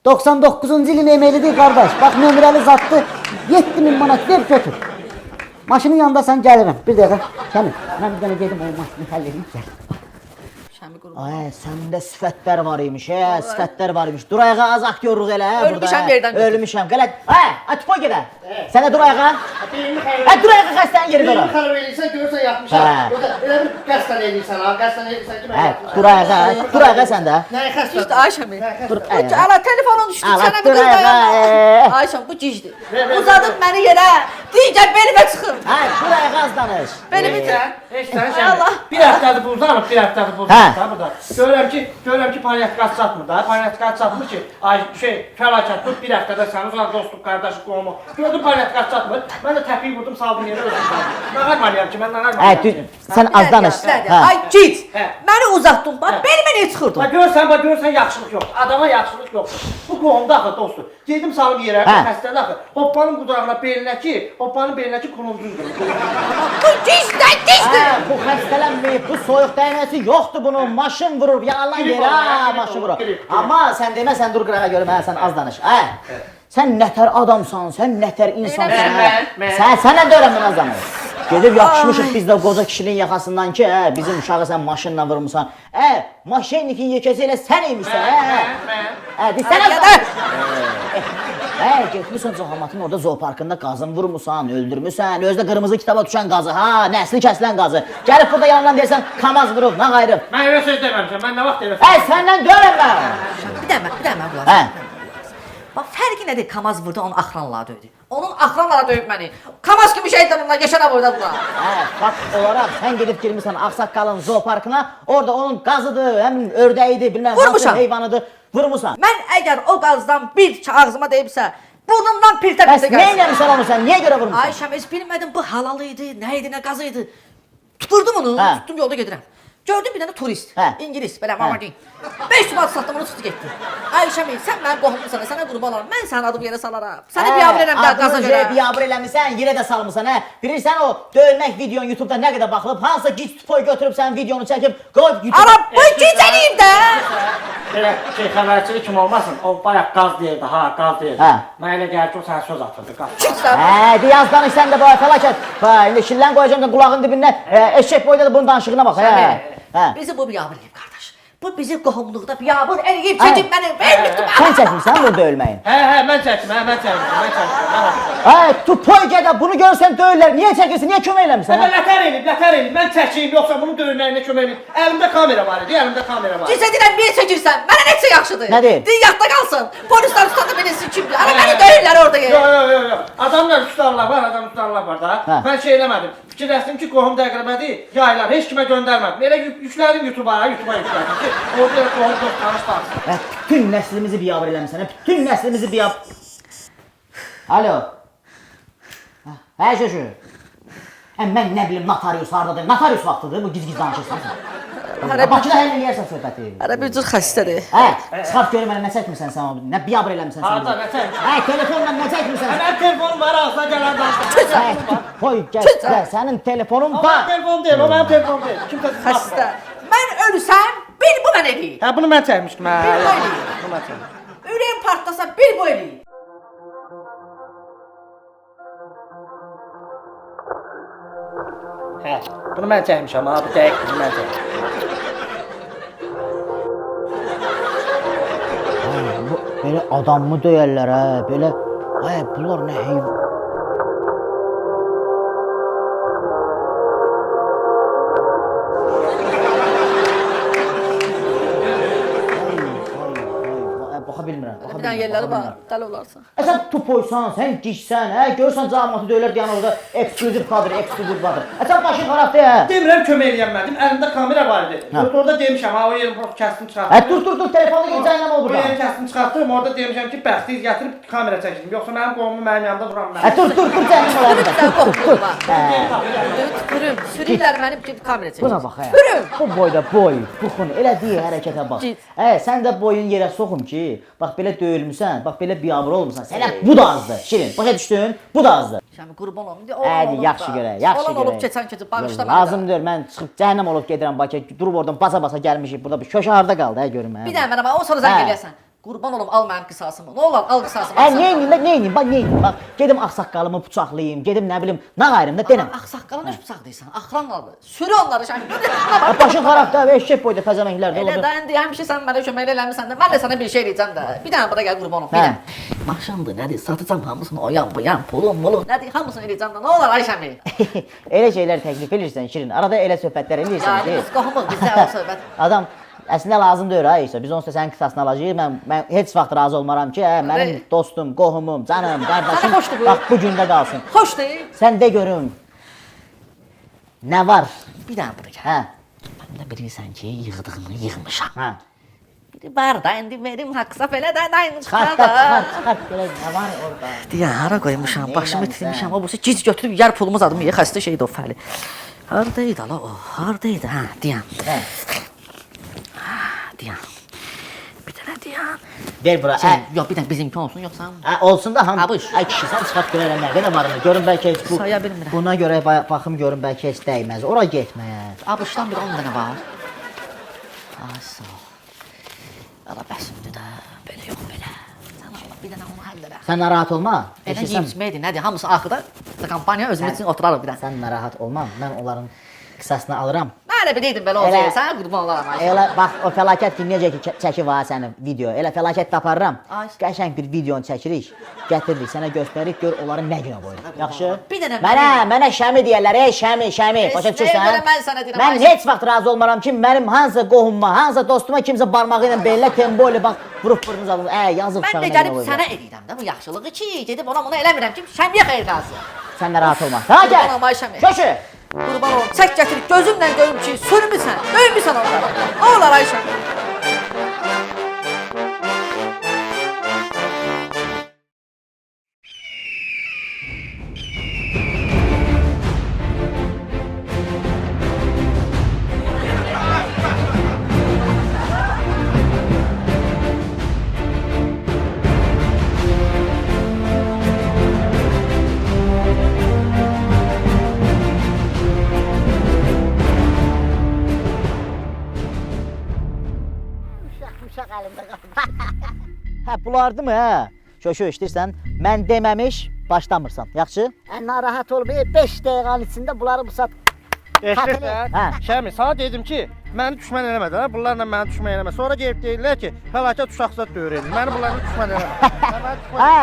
E: 99-cu ilin emelidir qardaş. Bax, nömrəli zatdı. 7000 manat ver, götür. Maşının yanında sən gəlirəm. Bir dəqiqə. Kəmin, mən bir dənə gedim o maşını həll edeyim, gəl.
D: Ay, səndə sifətlər var imiş, sifətlər var imiş. Dur ayağa, az aktyorluq elə, burada.
H: Ölmüşəm yerdən götür.
D: Ölmüşəm, qələt. Hə, tupa gedə. Sənə dur ayağa.
I: Beynimi
D: Hə,
I: xarabeliyim.
D: dur ayağa, xəstənin yeri
I: Beynimi
D: dur.
I: xarabeliysən görsən yapmışam.
D: Hə.
I: Yoxsa elə bir qəsdən eləyirsən ha, qəsdən eləyirsən ki, mən
D: Hə,
I: yapmışam.
D: dur ayağa sən də.
I: Nəyə xəstə?
H: İşte Ayşem.
D: Dur ayağa.
H: Ala telefonun düştü
D: Ala,
H: sana bir
D: dur
H: dur
D: ayağa,
H: dayanma. Ayşem bu cicdi. Uzadın beni yere. Diyeceğim benime çıkın.
D: Hə, dur ayağa az danış.
H: Beni bir
I: Sən, heç sən
H: Allah.
I: Bir həftədir burada alıb, bir həftədir burada.
D: Hə,
I: da burada. Görürəm ki, panyatkası çatmır da. Panyatkası çatmır ki, ay fəlakət dur, bir həftədə sən uzaq dostluq, qardaşlıq, qohumu. Gördüm panyatkası çatmır. Mən də təpiyi vurdum, saldım yerə özüm saldım. Nağar malıyam ki, mən nağar malıyam ki.
D: Sən az danış.
H: Ay git. Məni uzatdın. Bax, belimə niyə çıxırdın?
I: Görürsən yaxşılıq yoxdur. Adama yaxşılıq yoxdur. Bu qohumda axı dostdur. Gedim salım yerə, xəstədə axı. Hoppanın qudağına belinə ki, kuluncudur.
D: Bu xəstələnməyib, bu soyuq dəyməsi yoxdur bunun. Maşın vurur, yalan yerə maşın vurur. Amma sən demə, sən dur qırağa görüm, sən az danış. Sən nətər adamsan, sən nətər insansan. Sənə də öyrənmən az danış. Gedib yapışmışıq biz də qoca kişinin yaxasından ki, bizim uşağı sən maşınla vurmuşsan. Maşennikin yekəsi elə sən imişsən. Sən az danış. Getmişsən Cahamatın orada zooparkında qazın vurmusan, öldürmüsən, özdə qırmızı kitaba düşən qazı, nəsli kəsilən qazı. Gəlib burada yanından deyirsən, kamaz vurub, nə qayırıb?
I: Mən elə söz deməmişəm, mən nə vaxt deməmişəm?
D: Səndən döyürəm mən.
H: Bir dənə qulaq. Bax, fərqi nədir? Kamaz vurdu, onun axranları döydü. Onun axranları döyüb məni. Kamaz kimi şeytanımla geçənə boydadılar.
D: Fakt olaraq sən gedib girmişsən Ağsaqqalın zooparkına, orada onun qazıdır, həmin ördəyidir, bilməm hansı heyvanıdır, vurmuşsan.
H: Mən əgər o qazdan bir ağzıma deyibsə, burnumdan pirtə
D: Bəs nə eləmişsən onu sən, niyə görə vurmuşsan?
H: Ayşəm, heç bilmədim bu halal idi, nə idi, nə qazı idi. Vurdum onu, tutdum yolda gedirəm. Gördüm bir dənə turist, İngilis, belə mamardin. 5 manat satdım, onu tutdu getdi. Ayşəm, sən mənim qohumumsan, sənə qurban olarım, mən sənin adımı yerə salaram. Səni biabır eləməm də qaza görə.
D: Biabır eləmişsən, yerə də salmışsan, Bilirsən o döyülmək videon YouTube'da nə qədər baxılıb, hansısa gic tupoy götürüb sənin videonu çəkib, qoyub YouTube.
H: Arab, bu gic eləyim də!
I: Belə xəbərçilik kim olmasın, o bayaq qaz deyirdi, qaz deyirdi. Mən elə gəlir ki, o sənə söz atırdı, qaz.
D: Diyaz danış sən də bu fəlakət. İndi şillen qoyacağım da qulağın dibində, eşek boyda da bunun danışığına bax.
H: Bizi bu biabır eləyib, qardaş. Bu bizi qohumluqda biabır eləyib, çəkib məni, verməkdir.
D: Sən çəkmişsən bu döyülməyin.
I: Mən çəkdim.
D: Tupoy gədə, bunu görsən döyürlər, niyə çəkirsin, niyə kömək eləmirsən?
I: Lətər eləyib, mən çəkeyim, yoxsa bunun döyülməyinə kömək eləyib. Əlimdə kamera var idi,
H: Gizə deyirəm, niyə çəkirsən? Mənə necə yaxşıdır?
D: Nədir?
H: Yadda qalsın. Polislər tutanda bilinsin kimdir. Ana məni döyürlər orada yer.
I: Yox. Adamlar tutarlar var da. Mən şey eləmədim. Fikirləşdim ki, qohum dəqrəbədir, yaylar, heç kimə göndərmədim. Elə yüklədim YouTube'a yüklədim ki, orada qohum dost tanış tansın.
D: Bütün nəslimizi biabır eləmişsən, bütün nəslimizi biabır... Alo. Şöşü. Mən nə bilim, notarius haradadır, notarius vaxtıdır, bu giz-giz danışırsan. Bakıda həll eləyərsən söhbəti.
H: Hələ bir cür xəstədir.
D: Çıxart görüm mənə nə çəkmirsən sən onu, nə biabır eləmişsən sən.
I: Harada, nə çəkmirsən?
D: Telefonla nə çəkmirsən?
I: Mənim telefonum var, ağzına gələn danışır.
D: Qoy, gəl, sənin telefonun var.
I: Mənim telefonum deyil, o mənim telefonum deyil.
H: Xəstə. Mən ölsəm, bir bu mən eləyim.
I: Bunu mən çəkmişdim.
H: Bir bu eləyim. Ürəyim partlasa, bir bu eləyim.
I: Bunu mən çəkmişəm, bu dəqiq bunu mən çəkmişəm.
D: Belə adamı döyərlər, belə... Bunlar nə heyvan... Baxa bilmirəm.
H: Bir dənə yerləri var, dəli olarsan.
D: Sən tupoysan, sən gicsən, görürsən cəmaatı döyürlər deyən orada ekskluziv kadr. Sən başın xarabdır,
I: Demirəm kömək eləyənmədim, əlimdə kamera var idi. Orada demişəm, o yerin kəsdim çıxartdım.
D: Dur, telefonu gecəyinəm ol
I: O
D: burada.
I: yerin kəsdim çıxartdım, orada demişəm ki, bəxtiz gətirib kamera çəkdim. Yoxsa mənim qohumu mənim yanımda duram mən.
D: Dur, cəhənnəm olar
H: Bir
D: burada.
H: dənə qoxum var. Tüpürüm, sürürlər məni bir kamera çəkir.
D: Buna bax, bu boyda boy, buxun, elə deyil hərəkətə bax. Sən də boyun yerə soxum ki, bax belə döyülmüsən, bax belə biabır olmuşsan, sənə bu da azdır, Şirin, başa düşdün, bu da azdır.
H: Şəmi qurban olum,
D: Yaxşı görək.
H: Olan olub keçən bağışla mənə.
D: Lazımdır, mən çıxıb cəhənnəm olub gedirəm Bakıya, durub oradan basa gəlmişik, burada bir köşə harda qaldı, görüm.
H: Bir dənə mənə bax, o sonra zəng eləyəsən. Qurban olum, al mənim qisasımı. Nə olar, al qisasımı.
D: Neyiniyim, bax, gedim ağsaqqalımı bıçaqlayayım, gedim nə bilim, nə qayırım da denəm.
H: Ağsaqqalı nə bıçaqlayırsan? Axranladı. Sürü onları şəmi.
D: Başın xarabdır, eşək boyda təzəməklər də
H: Elə
D: olub.
H: dən deyəm ki, sən mənə kömək eləmirsən də, mən də sənə bir şey eləyəcəm də. Bir dənə bura gəl qurban olum, bir dənə. Maşındır, nədir, satacam hamısını, o yan, bu yan, pulum, nədir, hamısını eləyəcəm də. Nə olar Ayşəmi?
D: Elə şeylər təklif edirsən Şirin, arada elə söhbətlər edirsən ki.
H: Biz qohumuq, bizdə o söhbət.
D: Adam əslində lazım deyil ha isə. Biz onsuz da sənin qisasını alacağıq. Mən heç vaxt razı olmaram ki, mənim dostum, qohumum, canım, qardaşım bax bu gündə qalsın.
H: Xoşdur.
D: Sən də görüm. Nə var?
H: Bir dənə bura gəl. Həm də bilirsən ki, yığdığımı yığmışam.
E: Hə.
H: Biri var da, indi verim haqsa belə də daymış
E: Çıxart, görək nə var orada.
H: Deyən, hara qoymuşam, başımı itirmişəm. O, bu gic götürüb yer pulumuz adımı ye, xəstə şeydir o fəli. Haradaydı ala o, haradaydı, hə, deyən. Deyən. Bir dənə deyən.
E: Ver bura.
H: Yox, bir dənə bizimki olsun, yoxsa?
E: Olsun da ham.
H: Abış.
E: Ay kişi sən çıxart görərəm nə qədər var. Görün bəlkə heç bu.
H: Saya bilmirəm.
E: Buna görə baxım görün bəlkə heç dəyməz. Ora getməz.
H: Abışdan bir 10 dənə var. Ay, sağ ol. Ala bəsimdir də, belə yox, belə. Sən Allah, bir dənə onu həll elə.
E: Sən narahat olma.
H: Elə yiyib-içməkdir, nədir? Hamısı axıda kampaniya özümüz üçün oturarıq bir dənə.
E: Sən narahat olma. Mən onların qısasını alıram.
H: Mən elə bilirdim belə olacaq. Sənə qurban olaram.
E: Elə bax o fəlakət ki necə ki çəki var sənin video. Elə fəlakət taparram.
H: Ay.
E: Qəşəng bir videonu çəkirik. Gətiririk sənə göstəririk gör onları nə günə qoyuruq. Yaxşı?
H: Bir dənə
E: Mənə şəmi deyirlər. Ey şəmi. Başa
H: Nəyə
E: düşürsən?
H: görə mən sənə deyirəm,
E: Mən
H: Ayşə?
E: heç vaxt razı olmaram ki mənim hansısa qohumma, hansısa dostuma kimsə barmağı ilə belə temboyla bax vurub burnunuza alın. Yazıq
H: Mən
E: uşağına.
H: də gəlib sənə eləyirəm də bu yaxşılığı ki, gedib ona bunu eləmirəm ki, şəmiyə xeyir qalsın.
E: Sən narahat olma. Ha gəl.
H: Qurban olma Ayşəmi.
E: Köşü.
H: Qurban olum. Çək gətirib gözümlə görüm ki, sürmüsən, döymüsən onları. Nə olar Ayşəmi?
E: Uşaq əlimdə qaldı. Hə, bulardı mı, hə? Köşü işdirsən, mən deməmiş başlamırsan. Yaxşı? Narahat ol, 5 dəqiqənin içində bunları bu saat
I: Eşitsən?
E: Hə.
I: Şəmi, sana dedim ki, məni düşmən eləmədilər, bunlarla məni düşmən eləmə. Sonra gəlib deyirlər ki, fəlakət uşaqsat döyür. Məni bunlarla düşmən eləmə.
E: Hə,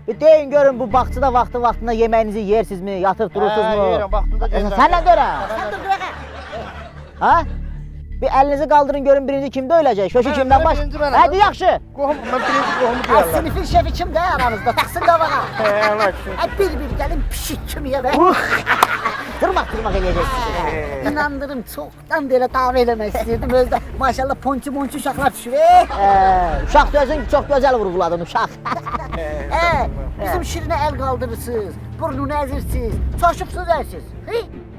E: bir deyin görün bu bağçada vaxtında yeməyinizi yersizmi, yatıb durursunuzmu?
I: Hə, yeyirəm, vaxtında gedirəm.
E: Sənlə görəm. Ha? Bir əlinizi qaldırın görün birinci kimdə öləcək? Köşü kimdən baş?
I: birinci mənəm.
E: Hadi yaxşı.
I: Qohum, mən birinci qohumu deyərlər.
E: Sinifin şefi kimdə aranızda? Taxsın qabağa.
I: Allah üçün.
E: Bir gəlin pişik kimi ya be. Tırmaq eləyəcəksiniz. İnandırım, çoxdan belə dava eləmək istəyirdim. Özdə maşallah ponçu uşaqlar düşür. Uşaq sözün çox gözəl vurguladın uşaq. Bizim şirinə əl qaldırırsınız, burnunu əzirsiniz, çoşubsuz ərsiz.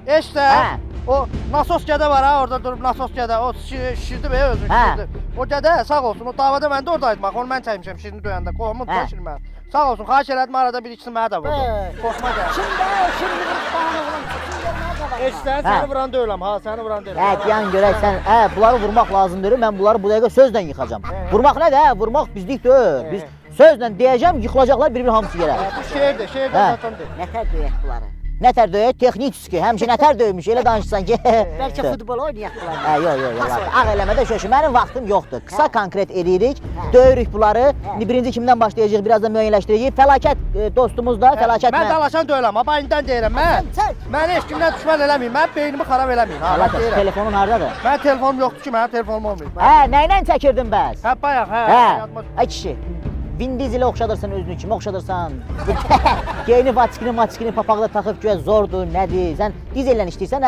I: Eşdə,
E: Hə.
I: o nasos gədə var ha, orada durub nasos gədə, o şişirdi be özünü
E: Hə.
I: şişirdi. O gədə sağ olsun, o davada mən də oradaydım, bax onu mən çəkmişəm şirini döyəndə, qohumun da şirin mən. Sağ olsun, xahiş elədim arada bir ikisini mənə də vurdu. Xoşuma gəldi.
E: Şimdi bir tane vuran çıkın
I: Eşdə, səni vuran deyiləm ha, səni vuran deyiləm.
E: Diyan görək sən, bunları vurmaq lazımdır. Mən bunları bu dəqiqə sözlə yıxacam. Vurmaq nədir? Vurmaq bizlik deyil. Biz sözlə deyəcəm, yıxılacaqlar bir-bir hamısı yerə.
I: Bu şeirdir, şeirdən zaten deyil.
E: Nətər döyək bunları? Nətər döyək? Texnikski. Həmişə nətər döymüş, elə danışsan ki. Bəlkə futbol oynayaq bunları. Yox. Ağ eləmədə şöşü. Mənim vaxtım yoxdur. Qısa konkret eləyirik, döyürük bunları. Birinci kimdən başlayacağıq, biraz da müəyyənləşdirəcəyik. Fəlakət dostumuz da, fəlakət
I: Mən dalaşan deyiləm, amma indidən deyirəm mən. Mən heç kimdən düşmən eləməyim, mən beynimi xarab eləməyim. Ha, mən deyirəm.
E: Telefonun hardadır?
I: Mənim telefonum yoxdur ki, mənim telefonum olmayıb.
E: Nə ilə çəkirdin bəs?
I: Hə, bayaq,
E: Ay kişi. Vin Diesel'e oxşadırsan özünü kimi oxşadırsan. Geyini maçkini papaqda taxıb güya zordur, nədir? Sən dizellə işləyirsən,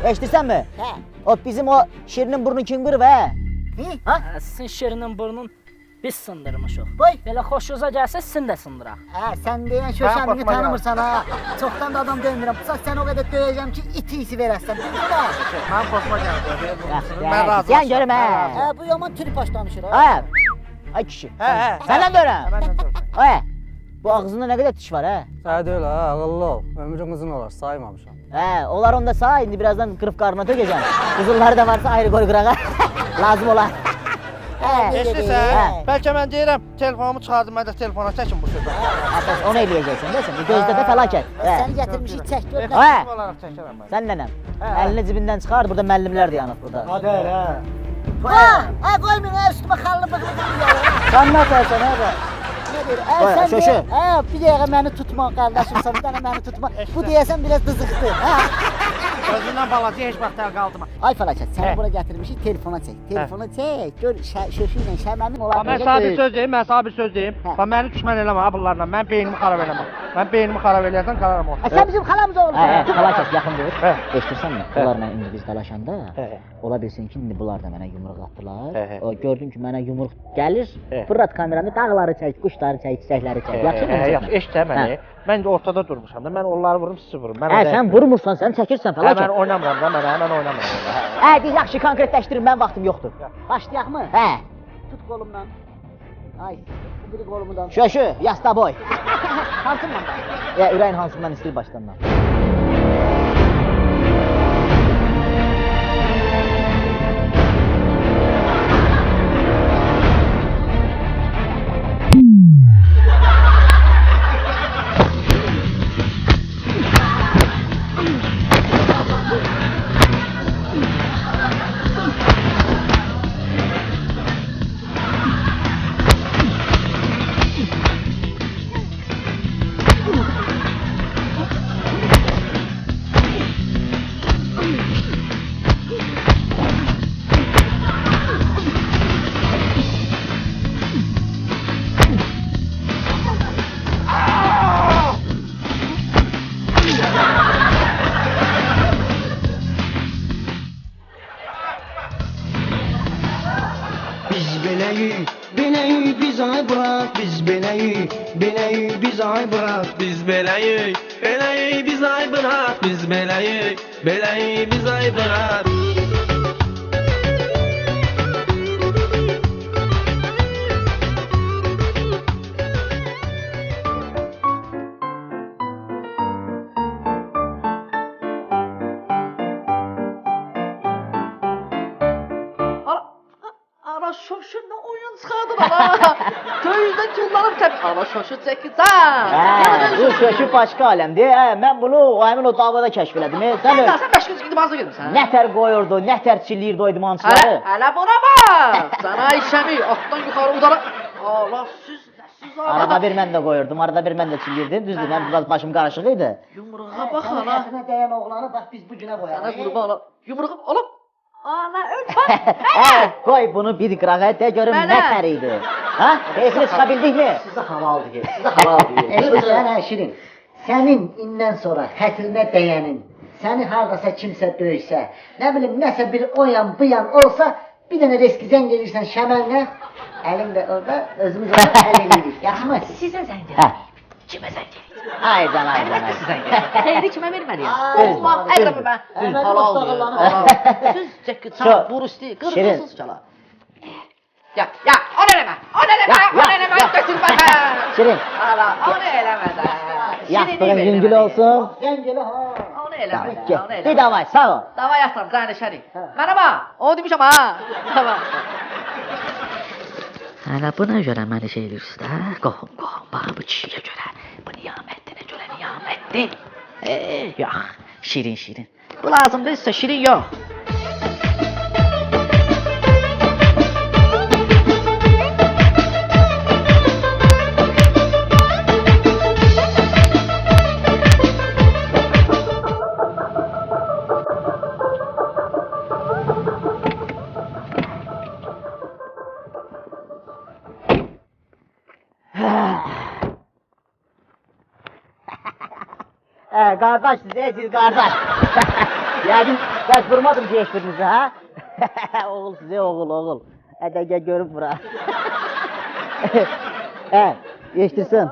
E: eşidirsənmi? Hə. O bizim o şirinin burnu kim qırıb,
J: Sizin şirinin burnun biz sındırmışıq.
E: Boy.
J: Belə xoşunuza gəlsə sizin də sındıraq.
E: Sən deyən şöşəmini tanımırsan ha. Çoxdan da adam döymürəm. Bu saat sən o qədər döyəcəm ki, iti isi verəsən.
I: Mənim xoşuma gəldi.
E: Mən razı. Sən görüm, bu yaman tripaş danışır, ha. Ay kişi. Səndən dörəm.
I: Məndən dörəm.
E: Bu ağzında nə qədər tiş var,
K: Səhə deyil ha, ağıllı ol. Ömrün uzun olar, saymamışam.
E: Onlar onda sağ, indi birazdan qırıb qarnına tökəcəm. Qızılları da varsa ayrı qoy qırağa. Lazım olar.
I: Eşidirsən? Bəlkə mən deyirəm, telefonumu çıxardım, mən də telefona çəkim bu sözü.
E: Onu eləyəcəksən, deyəsən. Gözdə də fəlakət.
J: Sən gətirmişik çək gör.
I: Olaraq çəkərəm mən.
E: Sən nənəm. Əlini cibindən çıxar, burada müəllimlər də yanıb burada.
I: Hə.
E: Qoymayın, üstümə xallı bıqlı. Sən nə tərsən, Sən şöşü. Bir dəqiqə məni tutma, qardaşımsan, bir dənə məni tutma. Bu deyəsən biraz qızıqdır.
I: Özündən balaca heç vaxt əl qaldırma.
E: Ay fəlakət, səni bura gətirmişik, telefona çək. Telefona çək, gör şöşü ilə şəməmin olar.
I: Mən sabit söz deyim. Məni düşmən eləmə ha bunlarla, mən beynimi xarab eləməm. Mən beynimi xarab eləyərsən, qalaram o.
E: Sen bizim xalamız olursun.
D: Xalaçaq yaxındır.
I: Hə.
D: Eşidirsənmi? Bunlar mən indi biz dalaşanda,
I: Hə.
D: ola bilsin ki, indi bunlar da mənə yumruq atdılar.
I: Hə.
D: O gördüm ki, mənə yumruq gəlir.
I: Hə.
D: Fırlat kameranı, dağları çək, quşları çək, çiçəkləri çək. Yaxşı mı?
I: Yaxşı, eşitə məni. Mən də ortada durmuşam da, mən onları vururum, sizi vururum. Mən
D: Sən vurmursan, sən çəkirsən
I: Hə,
D: falan.
I: mən oynamıram da, mən oynamıram.
D: Deyir, yaxşı konkretləşdirin, mən vaxtım yoxdur.
E: Başlayaq mı?
D: Hə.
E: Tut kolumdan. Ay, bu biri kolumundan.
D: Şu, yasta boy.
E: Hansından başlayaq?
D: Ya ürəyin hansından istəyir başlandan.
L: Beləyi biz ay bırak biz beləyi biz ay bırak biz beləyi biz ay bırak biz beləyi biz ay bırak.
G: Ana şoşun ne oyun çıxardın ana. Köyüzden kullanıp təbii. Ana şoşu çəkəcəm.
D: Bu şöşü başqa aləmdir. Mən bunu həmin o davada kəşf elədim. Sən
G: Sən başqa idmançı görmüsən.
D: nətər qoyurdu, nətər çilliyirdi o idmançıları.
G: Hələ buna bax. Sana işəmi altdan yuxarı udara. Allah siz
D: Arada bir mən də qoyurdum, arada bir mən də çilliyirdim. Düzdür, mən biraz başım qarışıq idi.
G: Yumruğa bax ana.
E: Həyatına değən oğlanı bax biz bu günə koyalım.
G: Sana qurban olam. Yumruğum oğlum. Ana öl
D: Koy bunu bir qırağa de görüm
G: Mənə.
D: nətər idi. Ha? Keyfini çıxa bildikmi?
E: Sizə havalı deyil. Sizə havalı deyil. Eşidirsən Şirin? Sənin indən sonra xətrinə dəyənin, səni hardasa kimsə döysə, nə bilim nəsə bir o yan bu yan olsa, bir dənə reski zəng edirsən şəmənlə, əlin də orada, özümüz orada əl eləyirik. Yaxşı mı?
G: Sizə zəng
D: Hə.
G: Kimə zəng edir?
D: Aydan.
G: Xeyri kimə verməliyəm?
D: Düz,
G: Olma, əqrəbə mən.
E: Düz.
G: Halal. Düz çəkki,
D: Şu,
G: çal, burusti,
D: Şirin.
G: qırqırsız çala. Ya, onu eləmə, götürmə.
D: Şirin,
G: Ala, onu eləmə də.
D: yastığın yüngül olsun.
E: Zəng elə ha.
G: Onu eləmə,
D: Gel,
G: onu eləmə.
D: bir davay, sağ ol.
G: Dava yatıram, zənəşərik. Mənə bax, onu demişəm ha. Tamam. Hələ buna görə məni şey edirsiniz də, qohum, bax bu kişiyə görə, bu niyamətdinə görə niyamətdir. Yox, şirin. Bu lazımdırsa şirin yox.
D: Qardaş siz qardaş. Yəqin bəs vurmadım ki eşbirinizi, ha? Oğul size oğul. Hədə gəl görüb bura. Eşdirsən.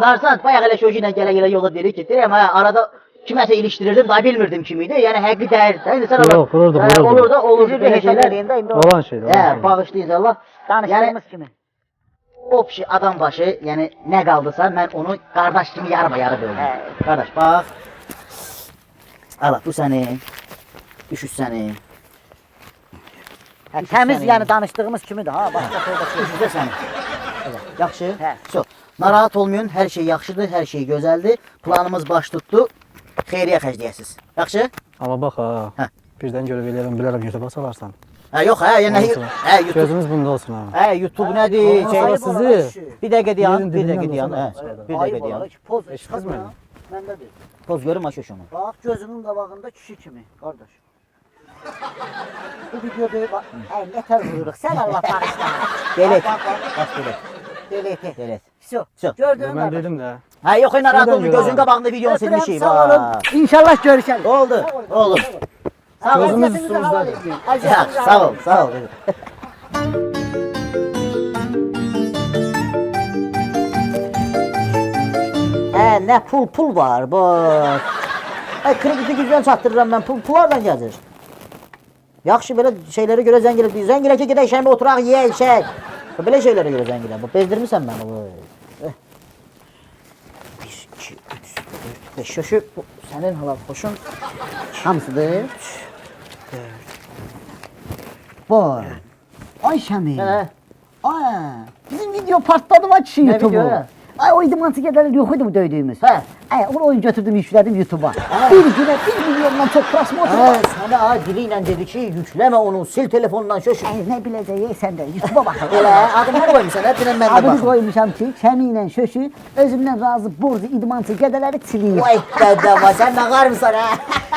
D: Narsat bayaq elə şoji ilə gələ yola dedik ki, deyirəm arada kiməsə ilişdirirdim, daha bilmirdim kim idi. Yəni həqiqi dəyər. İndi sən
K: Yox, vururdu.
D: Olur da, olur.
E: Hesab edeyim də indi o.
K: Olan şeydir.
D: Bağışlayın Allah.
E: Danışdığımız kimi.
D: O kişi adam başı, yəni nə qaldısa mən onu qardaş kimi yarı böldüm. Qardaş bax. Ala bu sənin. Üç sənin.
E: Təmiz yəni danışdığımız kimidir ha. Başqa şeydə
D: Üç də sənin. Yaxşı. So, narahat olmayın, hər şey yaxşıdır, hər şey gözəldir. Planımız baş tutdu. Xeyriyyə xərcləyəsiz. Yaxşı?
K: Amma bax ha.
D: Hə.
K: Birdən görüb eləyərəm, bilərəm YouTube salarsan.
D: Yox, yəni YouTube.
K: Gözümüz bunda olsun ha.
D: YouTube nədir?
K: Şey, sizi.
D: Bir dəqiqə dayan, bir
K: Yerin
D: dəqiqə
K: dibindən
D: dayan.
K: olsa
D: Bir dəqiqə dayan.
E: Poz
K: Eşitdiniz mi?
E: Məndədir.
D: Poz görüm aç şunu.
E: Bax gözünün qabağında kişi kimi, qardaş. Bu videoda bax, nətər vururuq, sən Allah bağışla.
D: Belə. Bax belə.
E: Delete.
D: Delete.
E: Все.
D: Все.
E: Gördün mü?
K: Ben dedim de.
D: Ha yok narahat olma.
K: Şuradan
D: Gözün qabağında videonu silmişik.
E: Sağ olun. İnşallah görüşelim.
D: Oldu. Oldu. Sağ ol.
K: Gözümüz üstümüzdedir.
D: Ya, sağ ol. Sağ ol. Ne pul var bak. Krediti güzel çatdırıram mən. Pul hardan gəlir? Yaxşı belə şeylərə görə zəng elə. Zəng elə ki gedək şəmə oturaq yeyək, içək. Belə şeylərə görə zəng elə. Bezdirmisən məni bu. 1 2 3 4 5 şöşü sənin halal xoşun.
E: Hamısıdır. Vay. Ay Şamil.
D: Hə.
E: Ay. Bizim video partladı var kişi
D: Ne
E: YouTube'u.
D: video ya?
E: Ay o idmansı gederler yok idi bu dövdüğümüz.
D: He.
E: Ay onu oyun götürdüm yükledim YouTube'a. Bir güne 1 milyondan çok plasma oturdu.
D: Sənə ay diliyle dedi ki yükləmə onu, sil telefonundan şöşü.
E: Ay ne bileceği sen de YouTube'a bak.
D: Elə adını qoymusan, hepsindən mən də
E: Adını
D: baxım.
E: koymuşam ki Şami'yle Şöşü özümden razı borcu idmansı gederleri sileyim.
D: Vay dədə, vay sən nə qarmısan ha?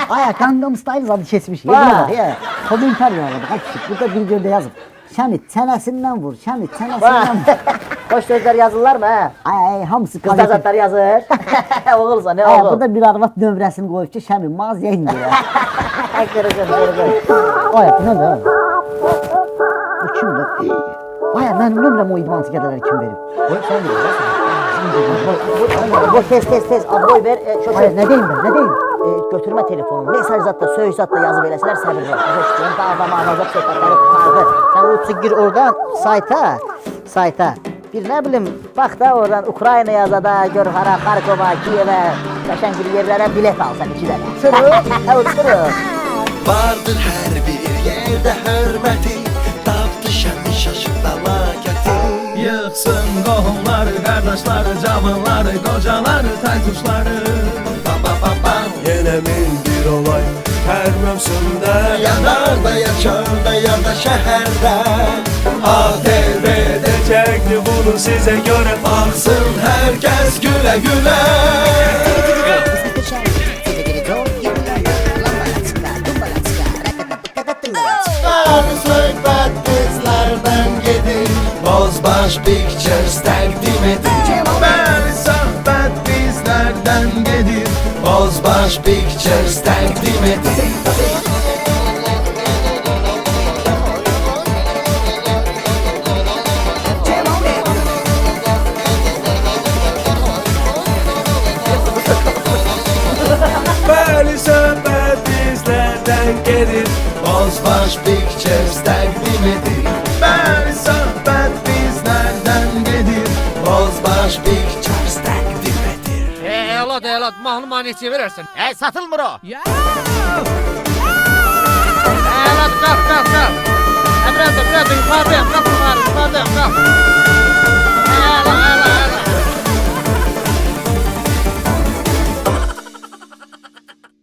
E: Ay Gangnam Style adı kesmiş.
D: Vay.
E: Yedine bak ya. Komentar yolladı. Kaç kişi. Burada videoda yazıp. Şamit çenesinden vur. Şamit
D: Vay.
E: çenesinden vur.
D: Hoş sözler yazırlar mı ha?
E: Ay hamısı
D: Kız da zatlar yazır. Oğulsa ne
E: Ay
D: oğul?
E: burada bir arvat nömrəsini qoyub ki Şamil mağazaya indi ya.
D: Kırıcın, kırıcın.
E: Ay bu ne lan? Bu kimdir? Ay ben nömrəmi o idmançı qədərləri kim verib?
D: Oy sen de bu tez aboy ver.
E: Ay ne deyim ben ne deyim?
D: Götürmə telefonu, mesaj zatda, söyüş zatda yazıb eləsələr səbir ver. Hoşdur, dağlama, anazat söhbətləri qurtardı. Sən uçsu gir oradan sayta. Bir ne bileyim, bak da oradan Ukrayna yazada, gör hara, Kharkova, Kiyev'e, qəşəng bir yerlərə bilet alsan 2 dənə. Sürü, uçsuru.
L: Vardır hər bir yerdə hörməti, tapdı şəmi şaşıb fəlakəti.
F: Yıxsın qohumları, qardaşları, cavanları, qocaları, taytuşları.
L: Yenə min bir olay hər mövsümdə, yanar da yaşar da ya da şəhərdə. ATV edəcəkdi bunu sizə görə, baxsın hər kəs gülə-gülə. Söhbət bizlərdən gedir, Bozbaş Pictures təqdim edir. Bəli, söhbət bizlərdən gedir, Bozbaş Pictures təqdim edir. Bəli, söhbət bizlərdən gedir, Bozbaş Pictures təqdim edir. Bəli, söhbət bizlərdən gedir, Bozbaş Pictures təqdim edir.
G: Elad, mahnı neçə verərsən?
D: Satılmır o.
G: Ya!